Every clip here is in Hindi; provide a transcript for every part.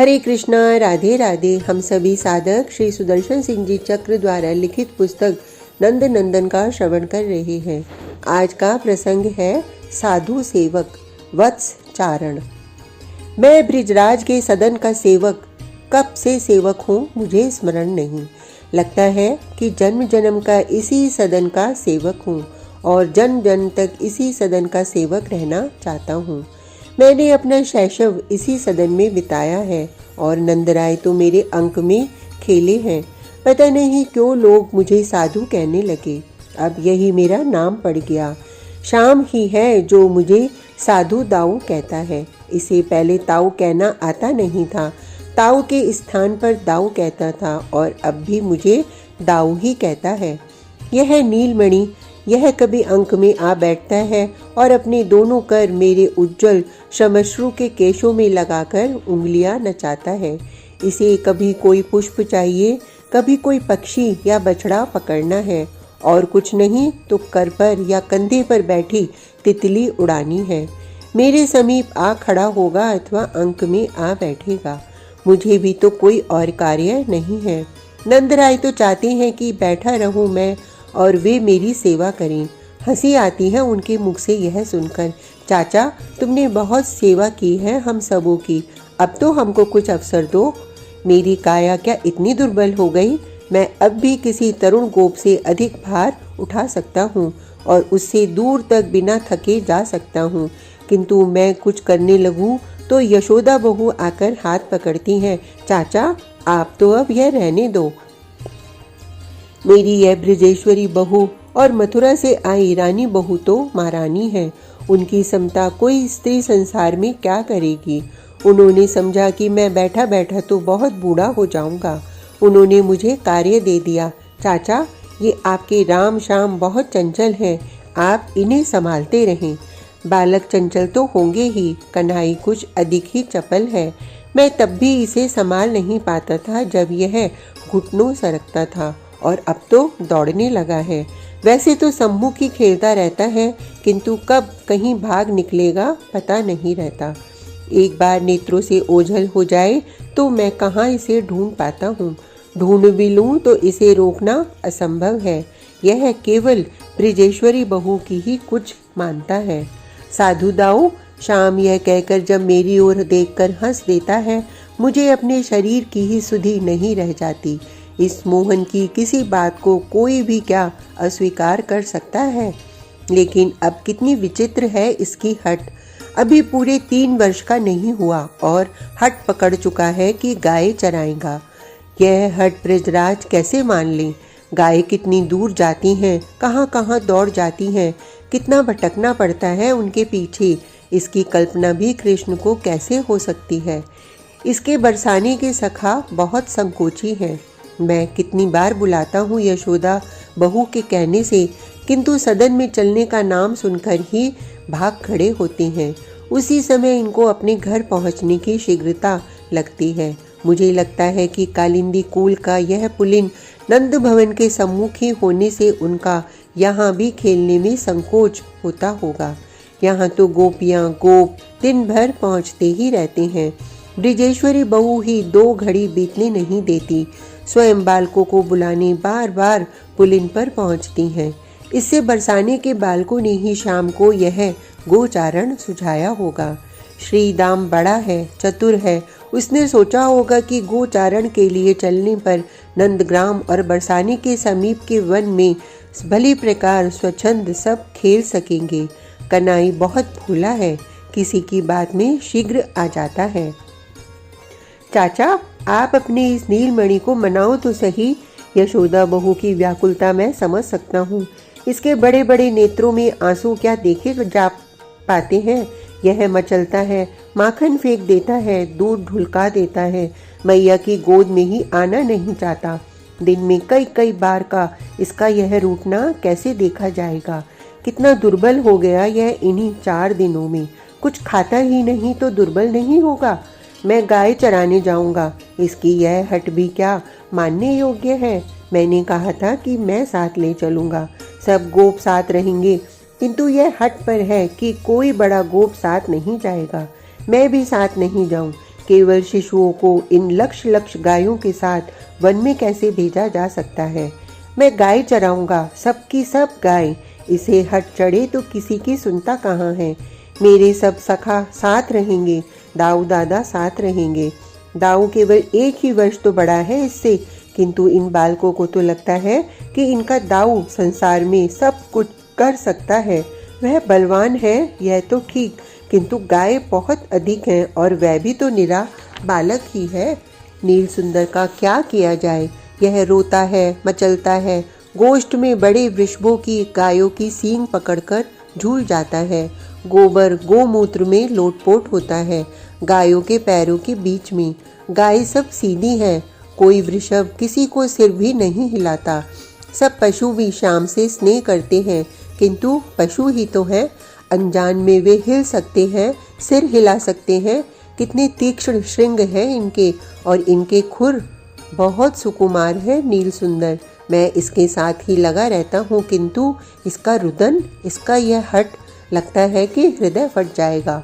हरे कृष्णा, राधे राधे। हम सभी साधक श्री सुदर्शन सिंह जी चक्र द्वारा लिखित पुस्तक नंद नंदन का श्रवण कर रहे हैं। आज का प्रसंग है साधु सेवक वत्स चारण। मैं ब्रिजराज के सदन का सेवक कब से सेवक हूँ मुझे स्मरण नहीं। लगता है कि जन्म जन्म का इसी सदन का सेवक हूँ और जन्म जन्म तक इसी सदन का सेवक रहना चाहता हूँ। मैंने अपना शैशव इसी सदन में बिताया है और नंदराय तो मेरे अंक में खेले हैं। पता नहीं क्यों लोग मुझे साधु कहने लगे। अब यही मेरा नाम पड़ गया। शाम ही है जो मुझे साधु दाऊ कहता है। इसे पहले ताऊ कहना आता नहीं था। ताऊ के स्थान पर दाऊ कहता था और अब भी मुझे दाऊ ही कहता है। यह नीलमणि, यह कभी अंक में आ बैठता है और अपने दोनों कर मेरे उज्जवल श्मश्रु के केशों में लगाकर उंगलियां नचाता है। इसे कभी कोई पुष्प चाहिए, कभी कोई पक्षी या बछड़ा पकड़ना है और कुछ नहीं तो कर पर या कंधे पर बैठी तितली उड़ानी है। मेरे समीप आ खड़ा होगा अथवा अंक में आ बैठेगा। मुझे भी तो कोई और कार्य नहीं है। नंदराय तो चाहते हैं कि बैठा रहूं मैं और वे मेरी सेवा करें। हंसी आती है उनके मुख से यह सुनकर। चाचा, तुमने बहुत सेवा की है हम सबों की, अब तो हमको कुछ अवसर दो। मेरी काया क्या इतनी दुर्बल हो गई? मैं अब भी किसी तरुण गोप से अधिक भार उठा सकता हूँ और उससे दूर तक बिना थके जा सकता हूँ, किंतु मैं कुछ करने लगूँ तो यशोदा बहू आकर हाथ पकड़ती हैं। चाचा, आप तो अब यह रहने दो। मेरी यह ब्रिजेश्वरी बहू और मथुरा से आई रानी बहू तो महारानी है। उनकी समता कोई स्त्री संसार में क्या करेगी। उन्होंने समझा कि मैं बैठा बैठा तो बहुत बूढ़ा हो जाऊंगा। उन्होंने मुझे कार्य दे दिया। चाचा, ये आपके राम श्याम बहुत चंचल हैं, आप इन्हें संभालते रहें। बालक चंचल तो होंगे ही, कन्हई कुछ अधिक ही चपल है। मैं तब भी इसे संभाल नहीं पाता था जब यह घुटनों सरकता था और अब तो दौड़ने लगा है। वैसे तो सम्मुख ही खेलता रहता है, किंतु कब कहीं भाग निकलेगा पता नहीं रहता। एक बार नेत्रों से ओझल हो जाए तो मैं कहाँ इसे ढूंढ पाता हूँ। ढूंढ भी लूँ तो इसे रोकना असंभव है। यह केवल ब्रिजेश्वरी बहू की ही कुछ मानता है। साधु दाऊ, शाम यह कहकर जब मेरी ओर देखकर हंस देता है, मुझे अपने शरीर की ही सुधि नहीं रह जाती। इस मोहन की किसी बात को कोई भी क्या अस्वीकार कर सकता है? लेकिन अब कितनी विचित्र है इसकी हट। अभी पूरे 3 वर्ष का नहीं हुआ और हट पकड़ चुका है कि गाय चराएगा। यह हट ब्रिजराज कैसे मान ले? गाय कितनी दूर जाती हैं, कहाँ कहाँ दौड़ जाती हैं, कितना भटकना पड़ता है उनके पीछे, इसकी कल्पना भी कृष्ण को कैसे हो सकती है। इसके बरसाने के सखा बहुत संकोची हैं। मैं कितनी बार बुलाता हूँ यशोदा बहू के कहने से, किंतु सदन में चलने का नाम सुनकर ही भाग खड़े होते हैं। उसी समय इनको अपने घर पहुँचने की शीघ्रता लगती है। मुझे लगता है कि कालिंदी कुल का यह पुलिन नंद भवन के सम्मुख ही होने से उनका यहाँ भी खेलने में संकोच होता होगा। यहाँ तो गोपियाँ गोप दिन भर पहुँचते ही रहते हैं। ब्रिजेश्वरी बहू ही 2 घड़ी बीतने नहीं देती। स्वयं बालकों को बुलाने बार बार पुलिन पर पहुँचती हैं। इससे बरसाने के बालकों ने ही शाम को यह गोचारण सुझाया होगा। श्री दाम बड़ा है, चतुर है। उसने सोचा होगा कि गोचारण के लिए चलने पर नंदग्राम और बरसाने के समीप के वन में भली प्रकार स्वच्छंद सब खेल सकेंगे। कन्हई बहुत भोला है, किसी की बात में शीघ्र आ जाता है। चाचा, आप अपने इस नीलमणि को मनाओ तो सही। यशोदा बहू की व्याकुलता मैं समझ सकता हूँ। इसके बड़े बड़े नेत्रों में आंसू क्या देखे जा पाते हैं। यह मचलता है, माखन फेंक देता है, दूध ढुलका देता है, मैया की गोद में ही आना नहीं चाहता। दिन में कई कई बार का इसका यह रूठना कैसे देखा जाएगा। कितना दुर्बल हो गया यह इन्हीं 4 दिनों में। कुछ खाता ही नहीं तो दुर्बल नहीं होगा। मैं गाय चराने जाऊंगा। इसकी यह हट भी क्या मानने योग्य है। मैंने कहा था कि मैं साथ ले चलूंगा, सब गोप साथ रहेंगे, किंतु यह हट पर है कि कोई बड़ा गोप साथ नहीं जाएगा। मैं भी साथ नहीं जाऊं, केवल शिशुओं को इन लक्ष लक्ष गायों के साथ वन में कैसे भेजा जा सकता है। मैं गाय चराऊंगा, सबकी सब गाय। इसे हट चढ़े तो किसी की सुनता कहाँ है। मेरे सब सखा साथ रहेंगे, दाऊ दादा साथ रहेंगे। दाऊ केवल 1 ही वर्ष तो बड़ा है इससे, किंतु इन बालकों को तो लगता है कि इनका दाऊ संसार में सब कुछ कर सकता है। वह बलवान है यह तो ठीक, किंतु गाय बहुत अधिक हैं और वह भी तो निरा बालक ही है। नील सुंदर का क्या किया जाए। यह रोता है, मचलता है, गोष्ठ में बड़े वृषभों की गायों की सींग पकड़कर झूल जाता है। गोबर गोमूत्र में लोटपोट होता है गायों के पैरों के बीच में। गाय सब सीधी है, कोई वृषभ किसी को सिर भी नहीं हिलाता। सब पशु भी शाम से स्नेह करते हैं, किंतु पशु ही तो हैं। अनजान में वे हिल सकते हैं, सिर हिला सकते हैं। कितने तीक्ष्ण श्रृंग हैं इनके, और इनके खुर बहुत सुकुमार है। नील सुंदर, मैं इसके साथ ही लगा रहता हूँ, किंतु इसका रुदन, इसका यह हट, लगता है कि हृदय फट जाएगा।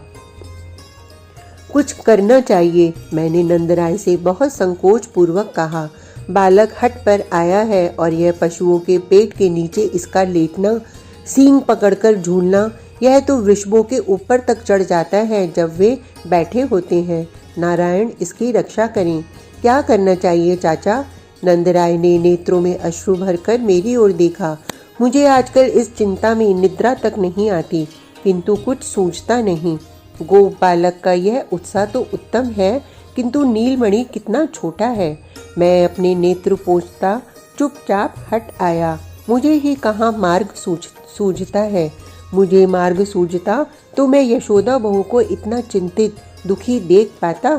कुछ करना चाहिए, मैंने नंदराय से बहुत संकोच पूर्वक कहा। बालक हट पर आया है और यह पशुओं के पेट के नीचे इसका लेटना, सींग पकड़कर झूलना, यह तो वृषभों के ऊपर तक चढ़ जाता है जब वे बैठे होते हैं। नारायण इसकी रक्षा करें। क्या करना चाहिए चाचा? नंदराय ने नेत्रों में अश्रु भरकर मेरी ओर देखा। मुझे आजकल इस चिंता में निद्रा तक नहीं आती, किंतु कुछ सूझता नहीं। गोप बालक का यह उत्साह तो उत्तम है, किंतु नीलमणि कितना छोटा है। मैं अपने नेत्र पोंछता चुपचाप हट आया। मुझे ही कहाँ मार्ग सूझता है। मुझे मार्ग सूझता तो मैं यशोदा बहू को इतना चिंतित दुखी देख पाता।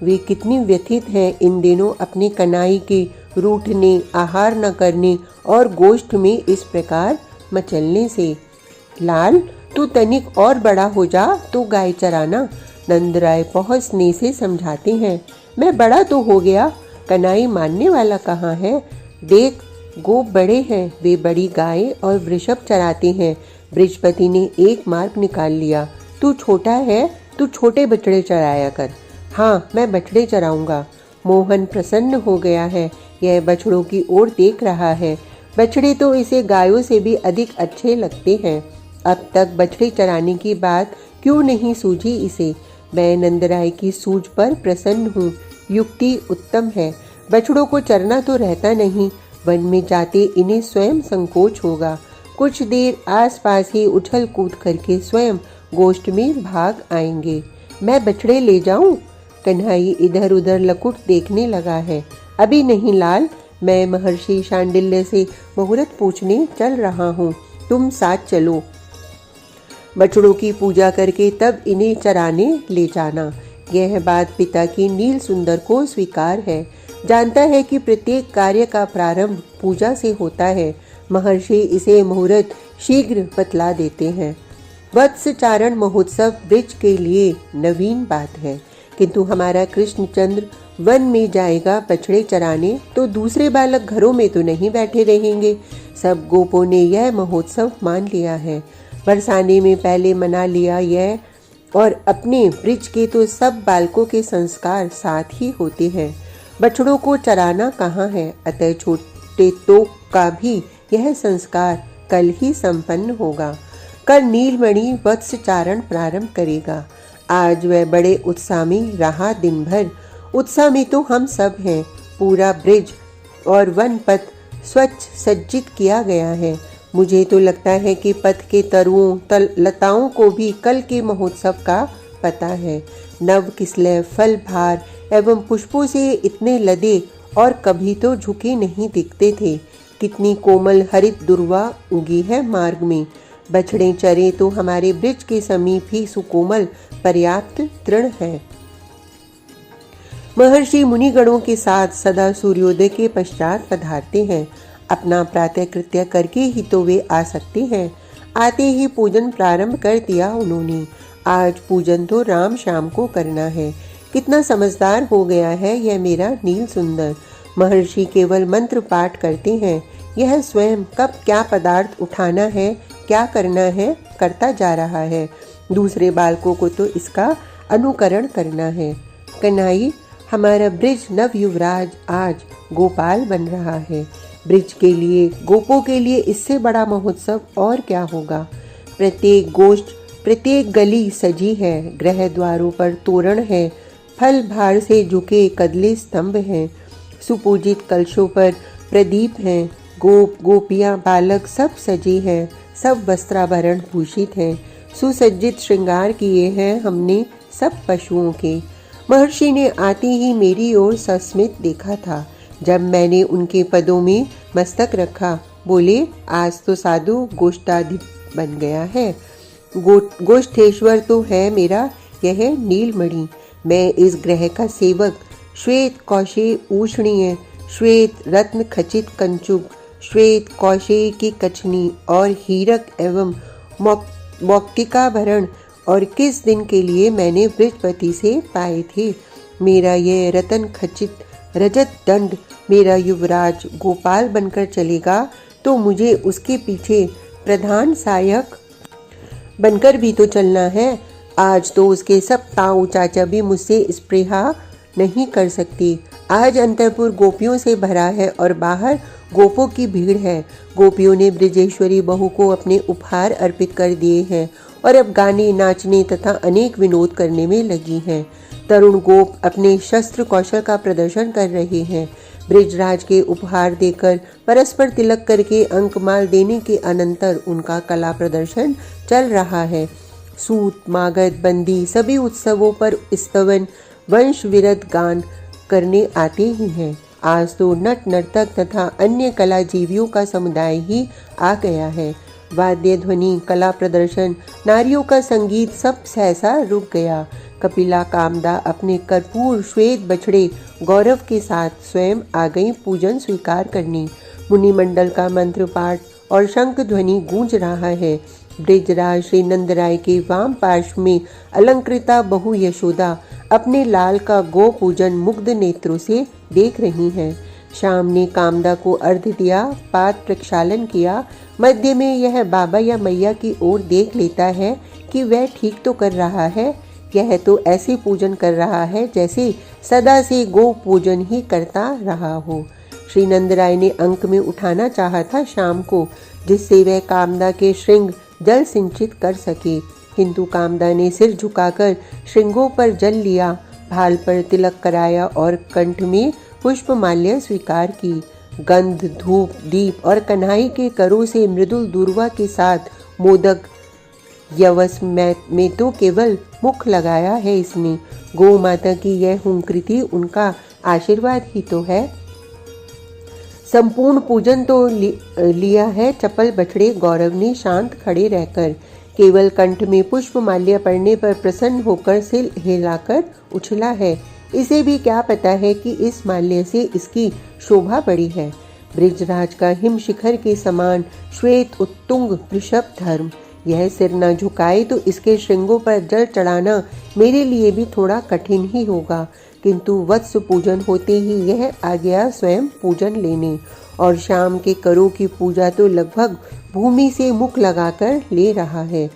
वे कितनी व्यथित हैं इन दिनों अपने कनाई के रूठने, आहार न करने और गोष्ठ में इस प्रकार मचलने से। लाल, तू तनिक और बड़ा हो जा तो गाय चराना, नंदराय बहुत स्नेह से समझाते हैं। मैं बड़ा तो हो गया, कनाई मानने वाला कहाँ है। देख, गोप बड़े हैं, वे बड़ी गाय और वृषभ चराते हैं। बृहस्पति ने एक मार्ग निकाल लिया। तू छोटा है, तू छोटे बछड़े चराया कर। हाँ, मैं बछड़े चराऊंगा। मोहन प्रसन्न हो गया है, यह बछड़ों की ओर देख रहा है। बछड़े तो इसे गायों से भी अधिक अच्छे लगते हैं। अब तक बछड़े चराने की बात क्यों नहीं सूझी इसे। मैं नंदराय की सूझ पर प्रसन्न हूँ। युक्ति उत्तम है। बछड़ों को चरना तो रहता नहीं, वन में जाते इन्हें स्वयं संकोच होगा। कुछ देर आसपास ही उछल कूद करके स्वयं गोष्ठ में भाग आएंगे। मैं बछड़े ले जाऊं? कन्हई इधर उधर लकुट देखने लगा है। अभी नहीं लाल, मैं महर्षि शांडिल्य से मुहूर्त पूछने चल रहा हूँ, तुम साथ चलो। बछड़ों की पूजा करके तब इन्हें चराने ले जाना। यह बात पिता की नील सुंदर को स्वीकार है। जानता है कि प्रत्येक कार्य का प्रारंभ पूजा से होता है। महर्षि इसे मुहूर्त शीघ्र बतला देते हैं। वत्सचारण महोत्सव ब्रिज के लिए नवीन बात है, किंतु हमारा कृष्णचंद्र वन में जाएगा बछड़े चराने तो दूसरे बालक घरों में तो नहीं बैठे रहेंगे। सब गोपों ने यह महोत्सव मान लिया है। बरसाने में पहले मना लिया यह, और अपने ब्रिज के तो सब बालकों के संस्कार साथ ही होते हैं। बछड़ों को चराना कहाँ है, अतः छोटे तो का भी यह संस्कार कल ही संपन्न होगा। कल नीलमणि वत्सचारण प्रारंभ करेगा। आज वह बड़े उत्साह में रहा दिन भर। उत्साह में तो हम सब हैं। पूरा ब्रिज और वन पथ स्वच्छ सज्जित किया गया है। मुझे तो लगता है कि पथ के तरुओं लताओं को भी कल के महोत्सव का पता है। नव किसलय फल भार एवं पुष्पों से इतने लदे और कभी तो झुके नहीं दिखते थे। कितनी कोमल हरित दुर्वा उगी है मार्ग में। बछड़े चरे तो हमारे ब्रिज के समीप ही सुकोमल पर्याप्त तृण है। महर्षि मुनिगणों के साथ सदा सूर्योदय के पश्चात पधारते हैं। अपना प्रातः कृत्य करके ही तो वे आ सकते हैं। आते ही पूजन प्रारंभ कर दिया उन्होंने। आज पूजन तो राम शाम को करना है। कितना समझदार हो गया है यह मेरा नील सुंदर। महर्षि केवल मंत्र पाठ करते हैं, यह स्वयं कब क्या पदार्थ उठाना है, क्या करना है, करता जा रहा है। दूसरे बालकों को तो इसका अनुकरण करना है। कन्हई, हमारा ब्रिज नव युवराज आज गोपाल बन रहा है। ब्रिज के लिए, गोपों के लिए इससे बड़ा महोत्सव और क्या होगा। प्रत्येक गोष्ठ, प्रत्येक गली सजी है, गृह द्वारों पर तोरण है, फल भार से झुके कदले स्तंभ हैं, सुपूजित कलशों पर प्रदीप हैं, गोप गोपियां बालक सब सजे हैं, सब वस्त्राभरण भूषित हैं, सुसज्जित श्रृंगार किए हैं हमने सब पशुओं के। महर्षि ने आते ही मेरी ओर सस्मित देखा था। जब मैंने उनके पदों में मस्तक रखा, बोले, आज तो साधु गोष्ठाधिप बन गया है। गोष्ठेश्वर तो है मेरा यह नीलमणि। मैं इस ग्रह का सेवक, श्वेत कौशे ऊष्णीय, श्वेत रत्न खचित कंचुक, श्वेत कौशे की कछनी और हीरक एवं मौक्तिकाभरण और किस दिन के लिए मैंने बृहस्पति से पाए थे। मेरा यह रतन खचित रजत दंड मेरा युवराज गोपाल बनकर चलेगा तो मुझे उसके पीछे प्रधान सहायक बनकर भी तो चलना है। आज तो उसके सब ताऊ चाचा भी मुझसे स्पृहा नहीं कर सकती। आज अंतःपुर गोपियों से भरा है और बाहर गोपों की भीड़ है। गोपियों ने ब्रजेश्वरी बहू को अपने उपहार अर्पित कर दिए हैं और अब गाने, नाचने तथा अनेक विनोद करने में लगी हैं। तरुण गोप अपने शस्त्र कौशल का प्रदर्शन कर रहे हैं। ब्रिजराज के उपहार देकर, परस्पर तिलक करके, अंकमाल देने के अनंतर उनका कला प्रदर्शन चल रहा है। सूत, मागध, बंदी सभी उत्सवों पर स्तवन, वंश विरत गान करने आते ही हैं। आज तो नट नर्तक तथा अन्य कलाजीवियों का समुदाय ही आ गया है। वाद्य ध्वनि, कला प्रदर्शन, नारियों का संगीत सब सहसा रुक गया। कपिला कामदा अपने कर्पूर श्वेत बछड़े गौरव के साथ स्वयं आ गई पूजन स्वीकार करनी। मुनिमंडल का मंत्र पाठ और शंख ध्वनि गूंज रहा है। ब्रिजराज श्री नंदराय के वाम पार्श्व में अलंकृता बहु यशोदा अपने लाल का गो पूजन मुग्ध नेत्रों से देख रही हैं। शाम ने कामदा को अर्घ्य दिया, पाद प्रक्षालन किया। मध्य में यह बाबा या मैया की ओर देख लेता है कि वह ठीक तो कर रहा है। यह तो ऐसे पूजन कर रहा है जैसे सदा से गो पूजन ही करता रहा हो। श्री नंदराय ने अंक में उठाना चाहा था शाम को, जिससे वह कामदा के श्रृंग जल सिंचित कर सके, किंतु कामदा ने सिर झुकाकर श्रृंगों पर जल लिया, भाल पर तिलक कराया और कंठ में पुष्पमाल्य स्वीकार की। गंध, धूप, दीप और कन्हई के करों से मृदुल दूर्वा के साथ मोदक यवस में तो केवल मुख लगाया है इसने। गौ माता की यह हुंकृति उनका आशीर्वाद ही तो है। संपूर्ण पूजन तो लिया है चपल बछड़े गौरव ने शांत खड़े रहकर। केवल कंठ में पुष्प माल्य पड़ने पर प्रसन्न होकर सिर हिलाकर उछला है। इसे भी क्या पता है कि इस माल्य से इसकी शोभा बढ़ी है। ब्रिजराज का हिम शिखर के समान श्वेत उत्तुंग वृषभ धर्म, यह सिर न झुकाए तो इसके श्रृंगों पर जल चढ़ाना मेरे लिए भी थोड़ा कठिन ही होगा, किंतु वत्स पूजन होते ही यह आ गया स्वयं पूजन लेने। और शाम के करों की पूजा तो लगभग भूमि से मुख लगाकर ले रहा है।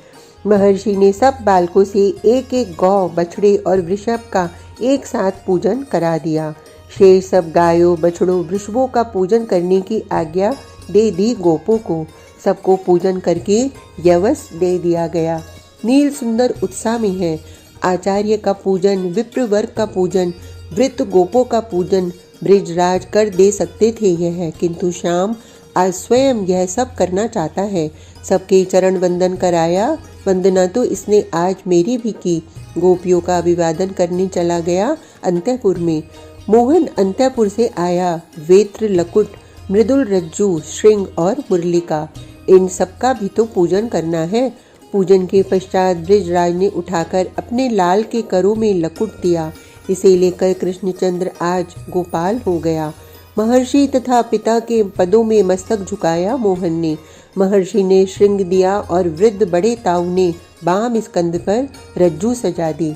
महर्षि ने सब बालकों से एक एक गौ, बछड़े और वृषभ का एक साथ पूजन करा दिया। शेष सब गायों, बछड़ों, वृषभों का पूजन करने की आज्ञा दे दी गोपों को। सबको पूजन करके यवस दे दिया गया। नील सुंदर उत्साह में है। आचार्य का पूजन, विप्र वर्ग का पूजन, वृत्त गोपों का पूजन ब्रिजराज कर दे सकते थे यह, किंतु श्याम आज स्वयं यह सब करना चाहता है। सबके चरण वंदन कराया। वंदना तो इसने आज मेरी भी की। गोपियों का अभिवादन करने चला गया अंतःपुर में। मोहन अंतःपुर से आया। वेत्र, लकुट, मृदुल रज्जू, श्रृंग और मुरलिका, इन सबका भी तो पूजन करना है। पूजन के पश्चात ब्रिजराज ने उठाकर अपने लाल के करों में लकुट दिया। इसे लेकर कृष्णचंद्र आज गोपाल हो गया। महर्षि तथा पिता के पदों में मस्तक झुकाया मोहन ने। महर्षि ने श्रृंग दिया और वृद्ध बड़े ताऊ ने बाम स्कंद पर रज्जू सजा दी।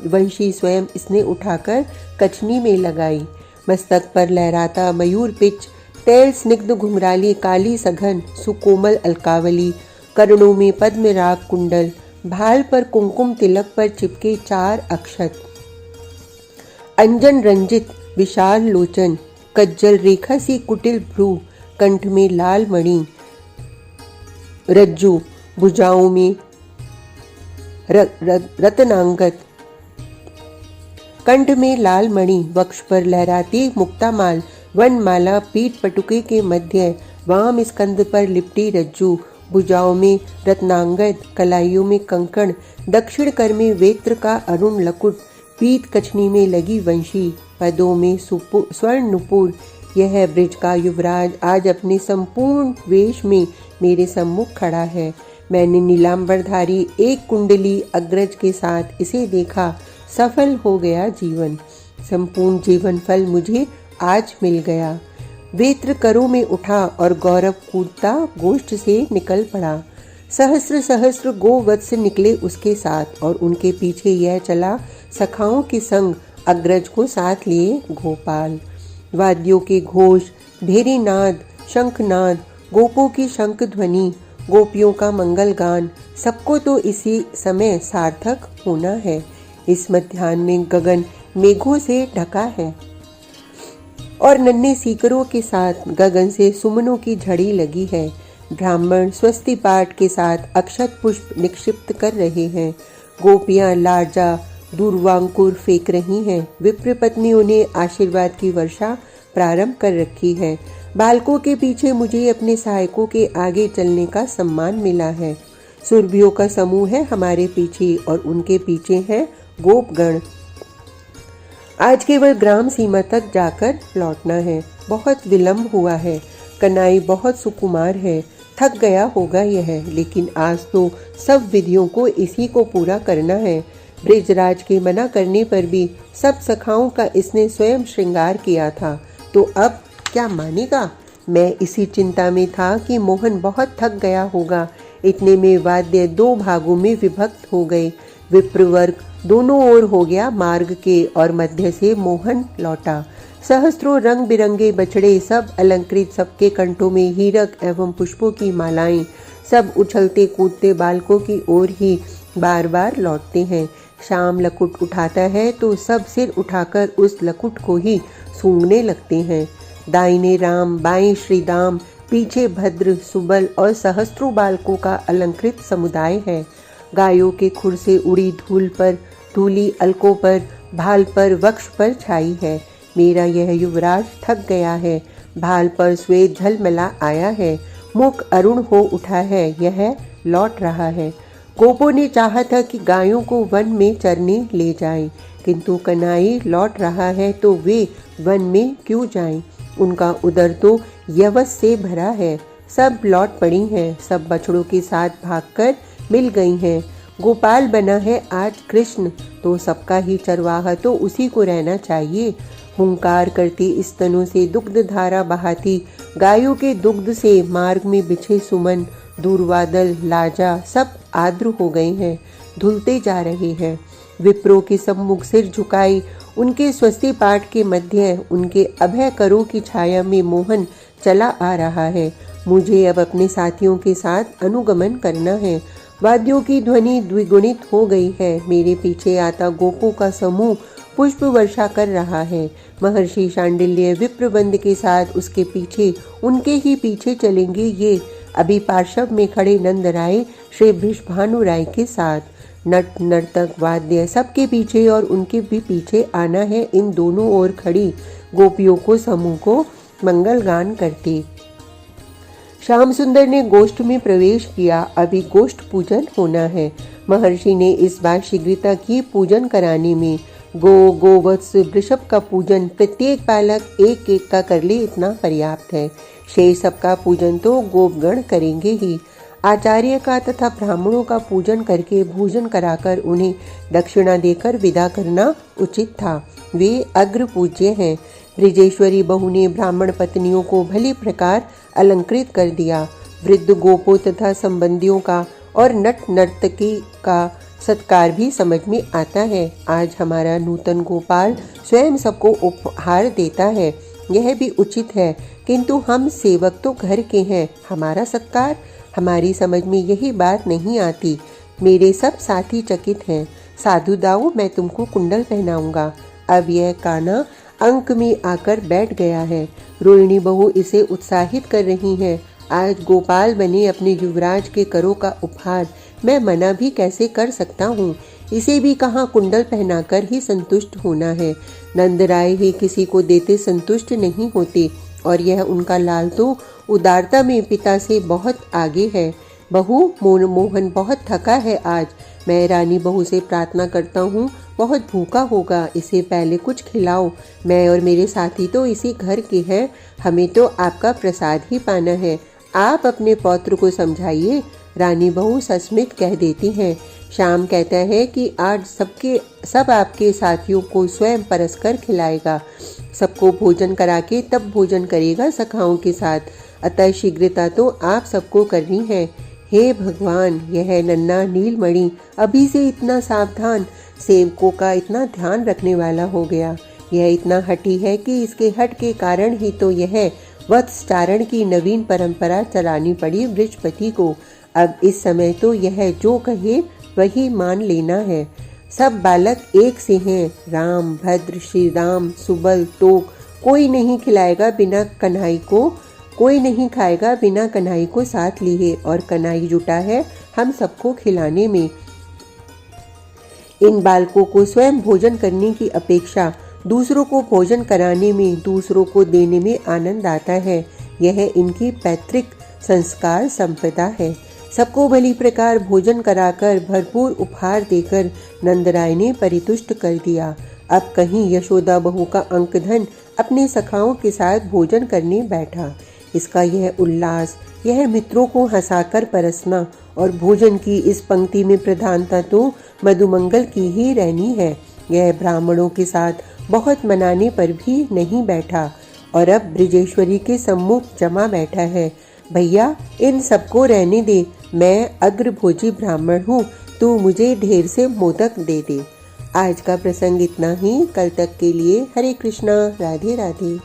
वंशी स्वयं इसने उठाकर कछनी में लगाई। मस्तक पर लहराता मयूर पिच, तैल स्निग्ध घुंघराली काली सघन सुकोमल अलकावली, कर्णों में पद्मराग कुंडल, भाल पर कुमकुम तिलक पर चिपके 4 अक्षत, अंजन रंजित विशाल लोचन, कज्जल रेखा सी कुटिल भ्रू, कंठ में लाल मणि रज्जु, भुजाओं में रत्नांगत, कंठ में लाल मणि, वक्ष पर लहराती मुक्तामाल, वनमाला पीठ पटुके के मध्य, वाम स्कंद पर लिपटी रज्जु, भुजाओं में रत्नांगत, कलाइयों में कंकण, दक्षिण कर में वेत्र का अरुण लकुट, पीत कछनी में लगी वंशी, पदों में स्वर्ण नुपुर। यह ब्रिज का युवराज आज अपने संपूर्ण वेश में मेरे सम्मुख खड़ा है। मैंने नीलांबरधारी एक कुंडली अग्रज के साथ इसे देखा। सफल हो गया जीवन, संपूर्ण जीवन फल मुझे आज मिल गया। वेत्र करों में उठा और गौरव कूदता गोष्ठ से निकल पड़ा। सहस्र सहस्र गोवत्स निकले उसके साथ और उनके पीछे यह चला सखाओं के संग, अग्रज को साथ लिए गोपाल। वाद्यों के घोष, भेरी नाद, शंखनाद, गोपों की शंख ध्वनि, गोपियों का मंगल गान, सबको तो इसी समय सार्थक होना है। इस मध्याह्न में गगन मेघों से ढका है और नन्हे सीकरों के साथ गगन से सुमनों की झड़ी लगी है। ब्राह्मण स्वस्ति पाठ के साथ अक्षत पुष्प निक्षिप्त कर रहे हैं। गोपियां लाजा दूर्वांकुर फेंक रही हैं। विप्र पत्नियों ने आशीर्वाद की वर्षा प्रारंभ कर रखी है। बालकों के पीछे मुझे अपने सहायकों के आगे चलने का सम्मान मिला है। सुरभियों का समूह है हमारे पीछे और उनके पीछे है गोपगण। आज केवल ग्राम सीमा तक जाकर लौटना है। बहुत विलंब हुआ है। कनाई बहुत सुकुमार है। थक गया होगा यह, लेकिन आज तो सब विधियों को इसी को पूरा करना है। ब्रिजराज के मना करने पर भी सब सखाओं का इसने स्वयं श्रृंगार किया था, तो अब क्या मानेगा। मैं इसी चिंता में था कि मोहन बहुत थक गया होगा। इतने में वाद्य दो भागों में विभक्त हो गए। विप्रवर्ग दोनों ओर हो गया मार्ग के और मध्य से मोहन लौटा। सहस्त्रों रंग बिरंगे बछड़े, सब अलंकृत, सबके कंठों में हीरक एवं पुष्पों की मालाएं, सब उछलते कूदते बालकों की ओर ही बार बार लौटते हैं। शाम लकुट उठाता है तो सब सिर उठाकर उस लकुट को ही सूंघने लगते हैं। दाहिने राम, बाएं श्रीदाम, पीछे भद्र, सुबल और सहस्त्रों बालकों का अलंकृत समुदाय है। गायों के खुर से उड़ी धूल पर, धूली अलकों पर, भाल पर, वक्ष पर छाई है। मेरा यह युवराज थक गया है। भाल पर श्वेत झलमला आया है। मुख अरुण हो उठा है। यह लौट रहा है। गोपों ने चाहा था कि गायों को वन में चरने ले जाएं, किंतु कनाई लौट रहा है तो वे वन में क्यों जाएं? उनका उदर तो यवस से भरा है। सब लौट पड़ी हैं। सब बछड़ों के साथ भागकर मिल गई हैं। गोपाल बना है आज कृष्ण, तो सबका ही चरवाहा तो उसी को रहना चाहिए। हुंकार करती स्तनों से दुग्ध धारा बहाती गायों के दुग्ध से मार्ग में बिछे सुमन, दूरबादल, लाजा सब आर्द्र हो गए हैं, धुलते जा रहे हैं। विप्रों के सम्मुख सिर झुकाई उनके स्वस्ति पाठ के मध्य उनके अभय करों की छाया में मोहन चला आ रहा है। मुझे अब अपने साथियों के साथ अनुगमन करना है। वाद्यों की ध्वनि द्विगुणित हो गई है। मेरे पीछे आता गोपों का समूह पुष्प वर्षा कर रहा है। महर्षि शांडिल्य विप्रबंद के साथ उसके पीछे, उनके ही पीछे चलेंगे ये। अभी पार्श्व में खड़े नंदराय श्री भृषभानु राय के साथ। नट नर्तक वाद्य सबके पीछे और उनके भी पीछे आना है। इन दोनों ओर खड़ी गोपियों को समूह को मंगल गान करते। श्याम सुंदर ने गोष्ठ में प्रवेश किया। अभी गोष्ठ पूजन होना है। महर्षि ने इस बार शीघ्रता की पूजन कराने में। गोवत्स वृषभ का पूजन प्रत्येक बालक एक एक का कर ले, इतना पर्याप्त है। शेष सबका पूजन तो गोपगण करेंगे ही। आचार्य का तथा ब्राह्मणों का पूजन करके भोजन कराकर उन्हें दक्षिणा देकर विदा करना उचित था। वे अग्र पूज्य हैं। ब्रिजेश्वरी बहू ने ब्राह्मण पत्नियों को भली प्रकार अलंकृत कर दिया। वृद्ध गोपों तथा संबंधियों का और नट नर्तकी का सत्कार भी समझ में आता है। आज हमारा नूतन गोपाल स्वयं सबको उपहार देता है, यह भी उचित है, किंतु हम सेवक तो घर के हैं। हमारा सत्कार, हमारी समझ में यही बात नहीं आती। मेरे सब साथी चकित हैं। साधु दाऊ, मैं तुमको कुंडल पहनाऊंगा। अब यह कान्हा अंक में आकर बैठ गया है। रोहिणी बहू इसे उत्साहित कर रही है। आज गोपाल बने अपने युवराज के करों का उपहार, मैं मना भी कैसे कर सकता हूँ। इसे भी कहाँ कुंडल पहनाकर ही संतुष्ट होना है। नंदराय ही किसी को देते संतुष्ट नहीं होते और यह उनका लाल तो उदारता में पिता से बहुत आगे है। बहू, मोहन बहुत थका है आज। मैं रानी बहू से प्रार्थना करता हूँ, बहुत भूखा होगा, इसे पहले कुछ खिलाओ। मैं और मेरे साथी तो इसी घर के हैं, हमें तो आपका प्रसाद ही पाना है। आप अपने पौत्र को समझाइए। रानी बहू सस्मित कह देती हैं। श्याम कहता है कि आज सब आपके साथियों को स्वयं परसकर खिलाएगा, सबको भोजन करा के तब भोजन करेगा सखाओं के साथ, अतः शीघ्रता तो आप सबको करनी है। हे भगवान, यह नन्हा नीलमणि अभी से इतना सावधान, सेवकों का इतना ध्यान रखने वाला हो गया। यह इतना हठी है कि इसके हट के कारण ही तो यह वत्सचारण की नवीन परंपरा चलानी पड़ी बृहस्पति को। अब इस समय तो यह जो कहे वही मान लेना है। सब बालक एक से हैं, राम, भद्र, श्री राम, सुबल, तोक, कोई नहीं खिलाएगा बिना कन्हई को, कोई नहीं खाएगा बिना कन्हई को साथ लिए, और कन्हई जुटा है हम सबको खिलाने में। इन बालकों को स्वयं भोजन करने की अपेक्षा दूसरों को भोजन कराने में, दूसरों को देने में आनंद आता है। यह इनकी पैतृक संस्कार संपदा है। सबको भली प्रकार भोजन कराकर भरपूर उपहार देकर नंदराय ने परितुष्ट कर दिया। अब कहीं यशोदा बहू का अंकधन अपने सखाओं के साथ भोजन करने बैठा। इसका यह उल्लास, यह मित्रों को हंसाकर परसना और भोजन की इस पंक्ति में प्रधानता तो मधुमंगल की ही रहनी है। यह ब्राह्मणों के साथ बहुत मनाने पर भी नहीं बैठा और अब ब्रिजेश्वरी के सम्मुख जमा बैठा है। भैया, इन सबको रहने दे, मैं अग्रभोजी ब्राह्मण हूँ, तू मुझे ढेर से मोदक दे दे। आज का प्रसंग इतना ही। कल तक के लिए हरे कृष्णा, राधे राधे।